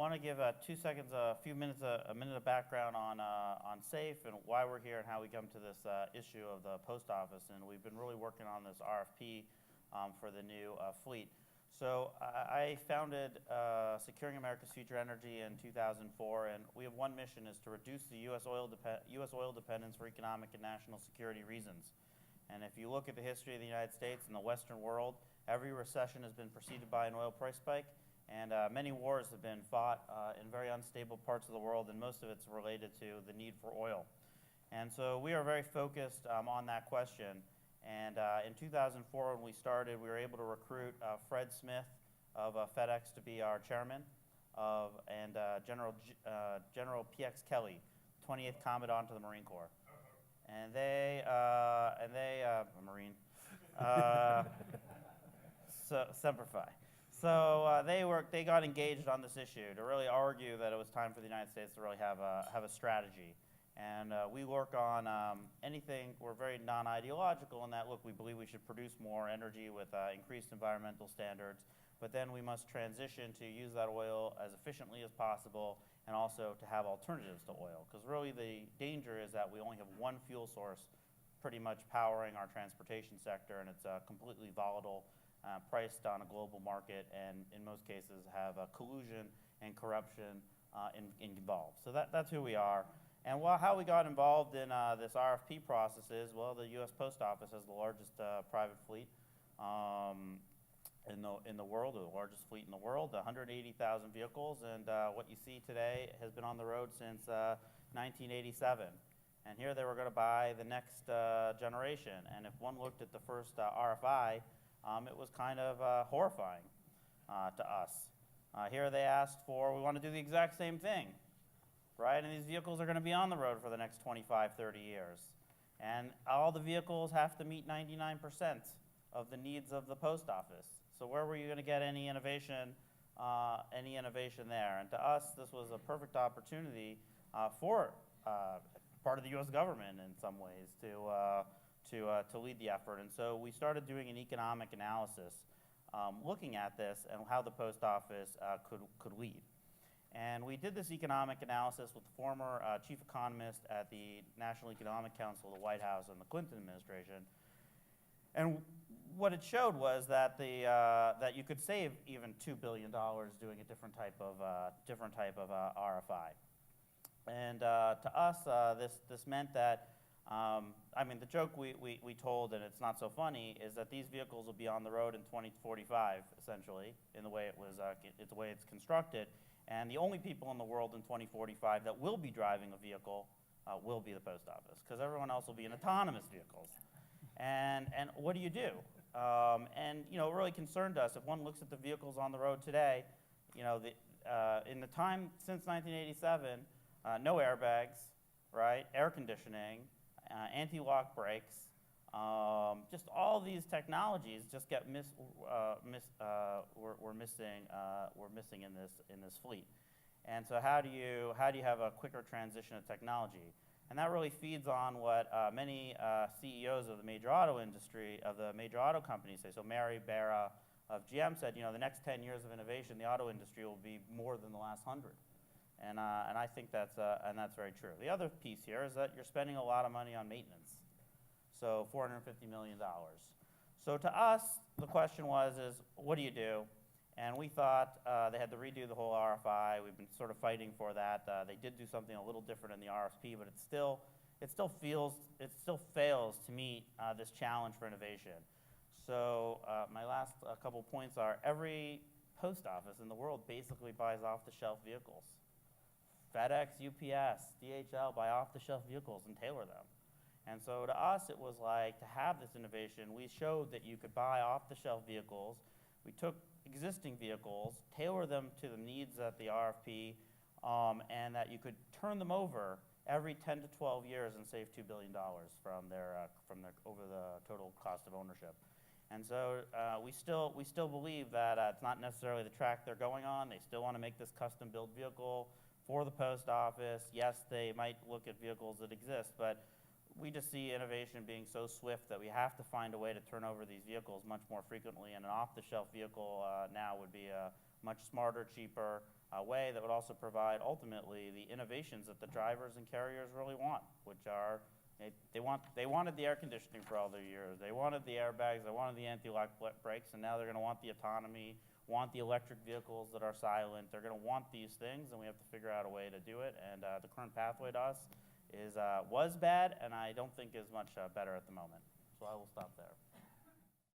want to give 2 seconds, a few minutes, a minute of background on SAFE and why we're here and how we come to this issue of the post office. And we've been really working on this RFP for the new fleet. So I founded Securing America's Future Energy in 2004, and we have one mission, is to reduce the U.S. oil dependence for economic and national security reasons. And if you look at the history of the United States and the Western world, every recession has been preceded by an oil price spike, and many wars have been fought in very unstable parts of the world, and most of it's related to the need for oil. And so we are very focused on that question. And in 2004, when we started, we were able to recruit Fred Smith of FedEx to be our chairman, and General PX Kelly, 28th Commandant to the Marine Corps. And they a Marine, so Semper Fi. So they got engaged on this issue to really argue that it was time for the United States to really have a strategy. And we work on anything. We're very non-ideological in that, look, we believe we should produce more energy with increased environmental standards, but then we must transition to use that oil as efficiently as possible and also to have alternatives to oil. Because really the danger is that we only have one fuel source pretty much powering our transportation sector, and it's completely volatile, priced on a global market, and in most cases have collusion and corruption involved. So that's who we are. And how we got involved in this RFP process is, well, the U.S. Post Office has the largest private fleet in the world, or the largest fleet in the world, 180,000 vehicles, and what you see today has been on the road since 1987. And here they were going to buy the next generation. And if one looked at the first RFI, it was kind of horrifying to us. Here they asked for, we want to do the exact same thing. Right? And these vehicles are going to be on the road for the next 25, 30 years. And all the vehicles have to meet 99% of the needs of the post office. So where were you going to get any innovation there? And to us, this was a perfect opportunity for part of the U.S. government in some ways to lead the effort. And so we started doing an economic analysis looking at this and how the post office could lead. And we did this economic analysis with the former chief economist at the National Economic Council, the White House, and the Clinton administration. And what it showed was that that you could save even $2 billion doing a different type of RFI. And to us, this meant that, I mean, the joke we told, and it's not so funny, is that these vehicles will be on the road in 2045, essentially, in the way the way it's constructed. And the only people in the world in 2045 that will be driving a vehicle will be the post office, because everyone else will be in autonomous vehicles. And what do you do? And you know, it really concerned us. If one looks at the vehicles on the road today, you know, in the time since 1987, no airbags, right? Air conditioning, anti-lock brakes. Just all these technologies just get we're missing in this fleet. And so how do you have a quicker transition of technology? And that really feeds on what many CEOs of the major auto industry, of the major auto companies say. So Mary Barra of GM said, you know, the next 10 years of innovation, the auto industry will be more than the last 100. And I think that's very true. The other piece here is that you're spending a lot of money on maintenance. So $450 million. So to us, the question is what do you do? And we thought they had to redo the whole RFI. We've been sort of fighting for that. They did do something a little different in the RFP, but it still fails to meet this challenge for innovation. So my last couple points are, every post office in the world basically buys off-the-shelf vehicles. FedEx, UPS, DHL buy off-the-shelf vehicles and tailor them. And so to us, it was like, to have this innovation, we showed that you could buy off-the-shelf vehicles. We took existing vehicles, tailor them to the needs at the RFP, and that you could turn them over every 10 to 12 years and save $2 billion from their over the total cost of ownership. And so we still believe that it's not necessarily the track they're going on. They still want to make this custom-built vehicle for the post office. Yes, they might look at vehicles that exist, but we just see innovation being so swift that we have to find a way to turn over these vehicles much more frequently, and an off-the-shelf vehicle now would be much smarter, cheaper, way that would also provide ultimately the innovations that the drivers and carriers really want, which are they wanted the air conditioning for all their years. They wanted the airbags. They wanted the anti-lock brakes, and now they're going to want the autonomy, want the electric vehicles that are silent. They're going to want these things, and we have to figure out a way to do it. And the current pathway to us was bad, and I don't think is much better at the moment. So I will stop there.